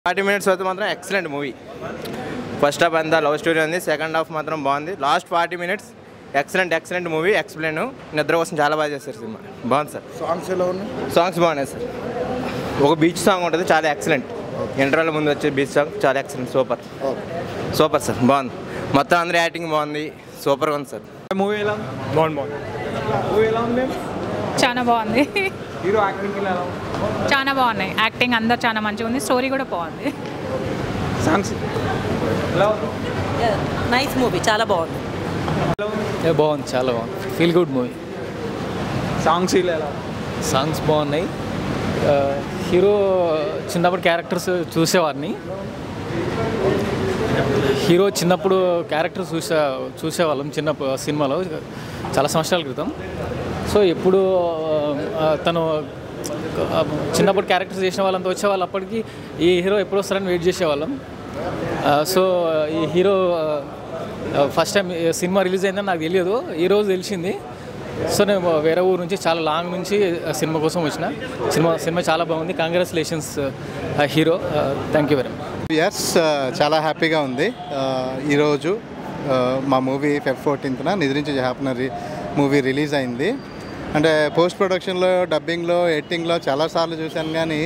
40 minutes వరకు మాత్రం excellent movie. First half అంతా లవ్ స్టోరీ ఉంది, సెకండ్ హాఫ్ మాత్రం బాగుంది. Last 40 minutes excellent movie. Explain నిద్ర కోసం చాలా బాగా చేస్తారు సినిమా. బాగుంది సార్. సాంగ్స్ ఎలా ఉన్నాయి? సాంగ్స్ బాగున్నాయి సార్. ఒక బీచ్ సాంగ్ ఉంటుంది, చాలా ఎక్సలెంట్. ఇంటర్వెల్ ముందు వచ్చే బీచ్ సాంగ్ చాలా ఎక్సలెంట్. సూపర్ సార్, బాగుంది. మొత్తం అందరూ యాక్టింగ్ బాగుంది, సూపర్గా ఉంది సార్. మూవీ ఎలా బాగుంది. మూవీ ఎలా ఉంది? చాలా బాగుంది. హీరో యాక్టింగ్ ఎలా ఉంది? చాలా బాగున్నాయి. యాక్టింగ్ అందరు చాలా మంచిగా ఉంది. స్టోరీ కూడా బాగుంది. సాంగ్స్ ఎలా ఉంది? నైస్ మూవీ, చాలా బాగుంది. బాగుంది, చాలా బాగుంది. Feel good movie. సాంగ్స్ ఎలా ఉంది? సాంగ్స్ బాగున్నాయి. హీరో చిన్నప్పుడు క్యారెక్టర్స్ చూసేవాడిని. హీరో చిన్నప్పుడు క్యారెక్టర్స్ చూసేవాళ్ళం చిన్నప్పుడు సినిమాలో చాలా సంవత్సరాల క్రితం. సో ఎప్పుడు తను చిన్నప్పుడు క్యారెక్టర్స్ చేసిన వాళ్ళంతా వచ్చేవాళ్ళు. అప్పటికి ఈ హీరో ఎప్పుడు వస్తారని వెయిట్ చేసేవాళ్ళం. సో ఈ hero first time cinema release అయిందని నాకు తెలియదు, ఈరోజు తెలిసింది. సో నేను వేరే ఊరు నుంచి చాలా లాంగ్ నుంచి సినిమా కోసం వచ్చిన. సినిమా చాలా బాగుంది. Congratulations hero. Thank you very much. Yes, చాలా హ్యాపీగా ఉంది. ఈరోజు మా movie Feb 14th Nidrinchi Jahapana movie release అయింది. అంటే పోస్ట్ ప్రొడక్షన్లో, డబ్బింగ్లో, ఎడిటింగ్లో చాలాసార్లు చూశాను, కానీ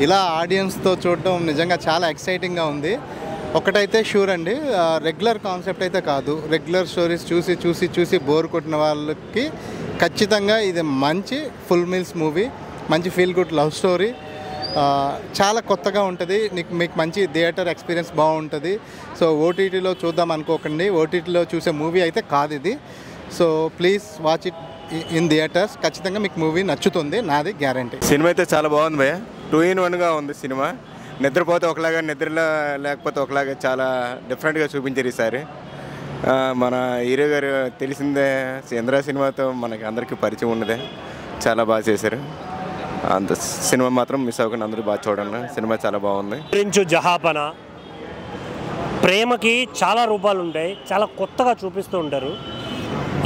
ఇలా ఆడియన్స్తో చూడడం నిజంగా చాలా ఎక్సైటింగ్గా ఉంది. ఒకటైతే షూర్ అండి, రెగ్యులర్ కాన్సెప్ట్ అయితే కాదు. రెగ్యులర్ స్టోరీస్ చూసి బోర్ కొట్టిన వాళ్ళకి ఖచ్చితంగా ఇది మంచి ఫుల్ మీల్స్ మూవీ. మంచి ఫీల్ గుడ్ లవ్ స్టోరీ. చాలా కొత్తగా ఉంటుంది. మీకు మంచి థియేటర్ ఎక్స్పీరియన్స్ బాగుంటుంది. సో ఓటీటీలో చూద్దాం అనుకోకండి, ఓటీటీలో చూసే మూవీ అయితే కాదు ఇది. So please watch it in theatres. ఖచ్చితంగా మీకు మూవీ నచ్చుతుంది, నాది గ్యారంటీ. సినిమా అయితే చాలా బాగుంది భయ్య. 2-in-1గా ఉంది సినిమా. నిద్రపోతే ఒకలాగా, నిద్రలో లేకపోతే ఒకలాగా చాలా డిఫరెంట్గా చూపించారు ఈసారి. మన హీరో గారు తెలిసిందే, చంద్ర సినిమాతో మనకి అందరికీ పరిచయం ఉన్నదే. చాలా బాగా చేశారు. అంత సినిమా మాత్రం మిస్ అవ్వకుండా అందరూ బాగా చూడండి. సినిమా చాలా బాగుంది. నిద్రించు జహాపన. ప్రేమకి చాలా రూపాలు ఉంటాయి, చాలా కొత్తగా చూపిస్తూ ఉంటారు.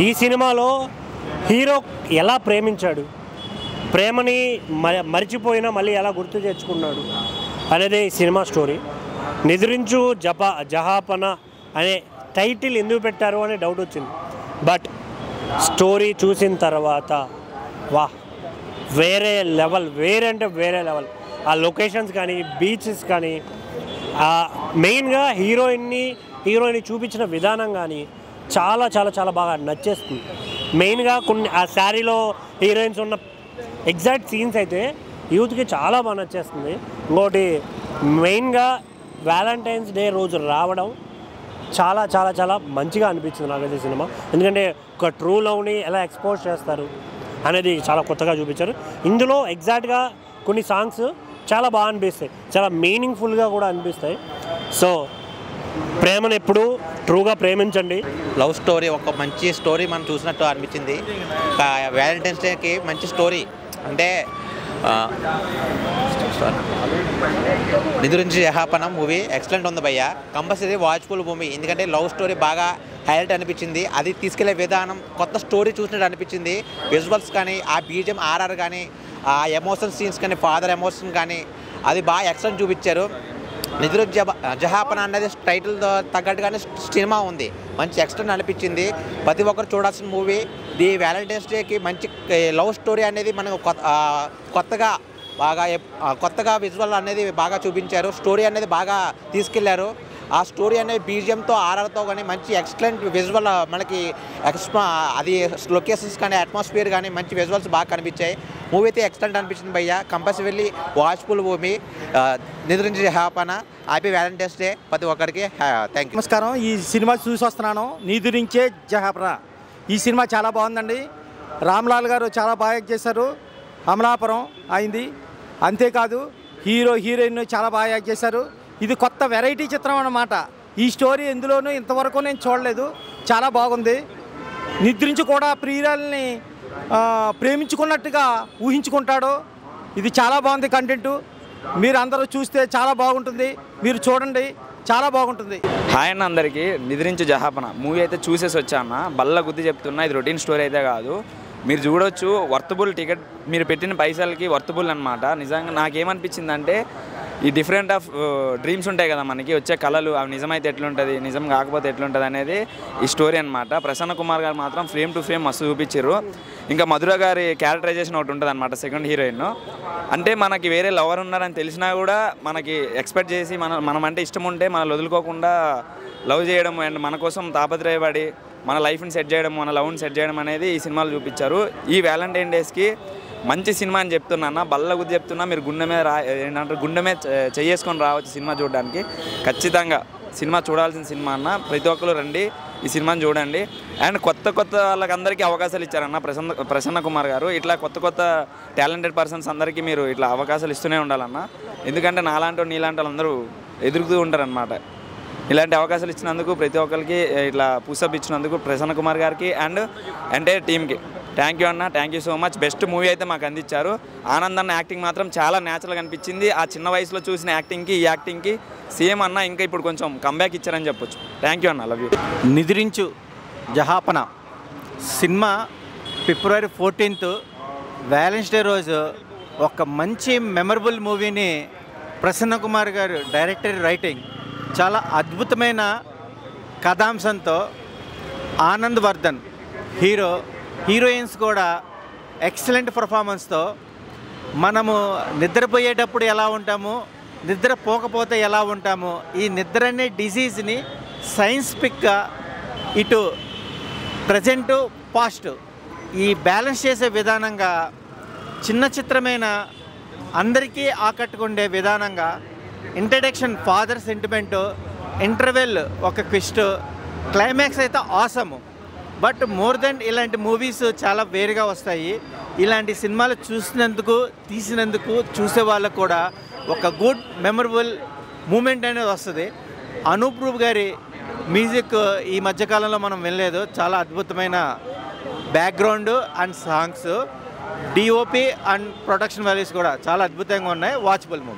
ఈ సినిమాలో హీరో ఎలా ప్రేమించాడు, ప్రేమని మరిచిపోయినా మళ్ళీ ఎలా గుర్తు తెచ్చుకున్నాడు అనేది ఈ సినిమా స్టోరీ. నిద్రించు జహాపన అనే టైటిల్ ఎందుకు పెట్టారు అనే డౌట్ వచ్చింది. బట్ స్టోరీ చూసిన తర్వాత వా, వేరే లెవెల్. వేరే లెవెల్. ఆ లొకేషన్స్ కానీ, బీచెస్ కానీ, మెయిన్గా హీరోయిన్ని చూపించిన విధానం కానీ చాలా చాలా చాలా బాగా నచ్చేస్తుంది. మెయిన్గా కొన్ని ఆ శారీలో హీరోయిన్స్ ఉన్న ఎగ్జాక్ట్ సీన్స్ అయితే యూత్కి చాలా బాగా నచ్చేస్తుంది. ఇంకోటి మెయిన్గా వ్యాలంటైన్స్ డే రోజు రావడం చాలా చాలా చాలా మంచిగా అనిపించింది నాకైతే సినిమా. ఎందుకంటే ఒక ట్రూ లవ్ని ఎలా ఎక్స్పోజ్ చేస్తారు అనేది చాలా కొత్తగా చూపించారు. ఇందులో ఎగ్జాక్ట్గా కొన్ని సాంగ్స్ చాలా బాగా అనిపిస్తాయి, చాలా మీనింగ్ఫుల్గా కూడా అనిపిస్తాయి. సో ప్రేమను ఎప్పుడు ట్రూగా ప్రేమించండి. లవ్ స్టోరీ, ఒక మంచి స్టోరీ మనం చూసినట్టు అనిపించింది. వ్యాలంటైన్స్ డేకి మంచి స్టోరీ. అంటే నిద్రించి జహాపన మూవీ ఎక్సలెంట్ ఉంది భయ్య. Compulsory watchful movie. ఎందుకంటే లవ్ స్టోరీ బాగా హైలైట్ అనిపించింది. అది తీసుకెళ్లే విధానం కొత్త స్టోరీ చూసినట్టు అనిపించింది. విజువల్స్ కానీ, ఆ బీజిఎం ఆర్ఆర్ కానీ, ఆ ఎమోషన్ సీన్స్ కానీ, ఫాదర్ ఎమోషన్ కానీ అది బాగా ఎక్సలెంట్ చూపించారు. నిద్రించి జహాపన అనేది టైటిల్తో తగ్గట్టుగానే సినిమా ఉంది. మంచి ఎక్సలెంట్ అనిపించింది. ప్రతి ఒక్కరు చూడాల్సిన మూవీ. ది వ్యాలంటైన్స్ డేకి మంచి లవ్ స్టోరీ అనేది మనకు కొత్తగా విజువల్ అనేది బాగా చూపించారు. స్టోరీ అనేది బాగా తీసుకెళ్లారు. ఆ స్టోరీ అనేది బీజిఎంతో, ఆర్ఆర్తో కానీ మంచి ఎక్సలెంట్ విజువల్ మనకి అది లొకేషన్స్ కానీ, అట్మాస్ఫియర్ కానీ మంచి విజువల్స్ బాగా కనిపించాయి. మూవీ అయితే ఎక్సలెంట్ అనిపించింది భయ్య. Compulsory watchful movie Nidrinchi Jahapana. Happy Valentine's day ప్రతి ఒక్కరికి. Thank you. నమస్కారం. ఈ సినిమా చూసి వస్తున్నాను, నిద్రించే జహాపన. ఈ సినిమా చాలా బాగుందండి. రామ్లాల్ గారు చాలా బాగా చేశారు. అమలాపురం అయింది. అంతేకాదు హీరోయిన్ చాలా బాగా యాక్ట్ చేశారు. ఇది కొత్త వెరైటీ చిత్రం అన్నమాట. ఈ స్టోరీ ఎందులోనూ ఇంతవరకు నేను చూడలేదు. చాలా బాగుంది. నిద్రించి కూడా ప్రియురాల్ని ప్రేమించుకున్నట్టుగా ఊహించుకుంటాడు. ఇది చాలా బాగుంది కంటెంట్. మీరు అందరూ చూస్తే చాలా బాగుంటుంది. మీరు చూడండి, చాలా బాగుంటుంది. హాయ్ అన్న అందరికీ. నిద్రించు జహాపన మూవీ అయితే చూసేసి వచ్చాను. బల్ల గుద్ది చెప్తున్నా, ఇది రొటీన్ స్టోరీ అయితే కాదు. మీరు చూడొచ్చు, వర్తబుల్ టికెట్. మీరు పెట్టిన పైసలకి వర్తబుల్ అనమాట. నిజంగా నాకేమనిపించిందంటే ఈ డిఫరెంట్ ఆఫ్ డ్రీమ్స్ ఉంటాయి కదా మనకి, వచ్చే కళలు అవి నిజమైతే ఎట్లుంటుంది, నిజం కాకపోతే ఎట్లుంటుంది అనేది ఈ స్టోరీ అనమాట. ప్రసన్న కుమార్ గారు మాత్రం ఫ్రేమ్ టు ఫ్రేమ్ మస్తు చూపించారు. ఇంకా మధుర గారి క్యారెక్టరైజేషన్ ఒకటి ఉంటుంది అనమాట సెకండ్ హీరోయిన్. అంటే మనకి వేరే లవర్ ఉన్నారని తెలిసినా కూడా మనకి ఎక్స్పెక్ట్ చేసి మనం అంటే ఇష్టం ఉంటే మనల్ని వదులుకోకుండా లవ్ చేయడం అండ్ మన కోసం తాపత్రయపడి మన లైఫ్ని సెట్ చేయడం, మన లవ్ని సెట్ చేయడం అనేది ఈ సినిమాలు చూపించారు. ఈ వ్యాలంటైన్ డేస్కి మంచి సినిమా అని చెప్తున్నా, బల్ల గుద్ది చెప్తున్నా. మీరు గుండె మీద ఏంటంటే గుండె మీద చేసుకొని రావచ్చు సినిమా చూడడానికి. ఖచ్చితంగా సినిమా చూడాల్సిన సినిమా అన్న. ప్రతి ఒక్కరు రండి, ఈ సినిమాని చూడండి. అండ్ కొత్త వాళ్ళకందరికీ అవకాశాలు ఇచ్చారన్న ప్రసన్న కుమార్ గారు. ఇట్లా కొత్త టాలెంటెడ్ పర్సన్స్ అందరికీ మీరు ఇట్లా అవకాశాలు ఇస్తూనే ఉండాలన్న. ఎందుకంటే నాలాంటి నీలాంటి వాళ్ళందరూ ఎదురుతూ ఉంటారనమాట. ఇలాంటి అవకాశాలు ఇచ్చినందుకు ప్రతి ఒక్కరికి ఇట్లా పుషప్ ఇచ్చినందుకు ప్రసన్న కుమార్ గారికి అండ్ ఎంటైర్ టీమ్కి థ్యాంక్ యూ అన్న. Thank you so much. Best movie అయితే మాకు అందించారు. ఆనంద్ అన్న యాక్టింగ్ మాత్రం చాలా న్యాచురల్గా అనిపించింది. ఆ చిన్న వయసులో చూసిన యాక్టింగ్కి ఈ యాక్టింగ్కి సేమ్ అన్న ఇంకా ఇప్పుడు కొంచెం కంబ్యాక్ ఇచ్చారని చెప్పొచ్చు. థ్యాంక్ యూ అన్న. Love you. Nidrinchu Jahapana cinema ఫిబ్రవరి 14th వ్యాలెన్స్ డే రోజు ఒక మంచి మెమరబుల్ మూవీని ప్రసన్న కుమార్ గారు డైరెక్టర్ రైటింగ్ చాలా అద్భుతమైన కథాంశంతో ఆనంద్ వర్ధన్ హీరోయిన్స్ కూడా ఎక్సలెంట్ పర్ఫార్మెన్స్తో మనము నిద్రపోయేటప్పుడు ఎలా ఉంటాము, నిద్రపోకపోతే ఎలా ఉంటాము, ఈ నిద్ర అనే డిసీజ్ని సైన్స్ఫిక్గా ఇటు ప్రజెంటు పాస్ట్ ఈ బ్యాలెన్స్ చేసే విధానంగా చిన్న చిత్రమైన అందరికీ ఆకట్టుకుండే విధానంగా ఇంట్రడక్షన్ ఫాదర్ సెంటిమెంటు, ఇంటర్వెల్ ఒక ట్విస్ట్, క్లైమాక్స్ అయితే ఆసము. బట్ మోర్ దెన్ ఇలాంటి మూవీస్ చాలా వేరుగా వస్తాయి. ఇలాంటి సినిమాలు తీసినందుకు చూసే వాళ్ళకు కూడా ఒక గుడ్ మెమరబుల్ మూమెంట్ అనేది వస్తుంది. అనూప్ రూప్ గారి మ్యూజిక్ ఈ మధ్యకాలంలో మనం వినలేదు. చాలా అద్భుతమైన background and songs, DOP and production values కూడా చాలా అద్భుతంగా ఉన్నాయి. Watchable movie.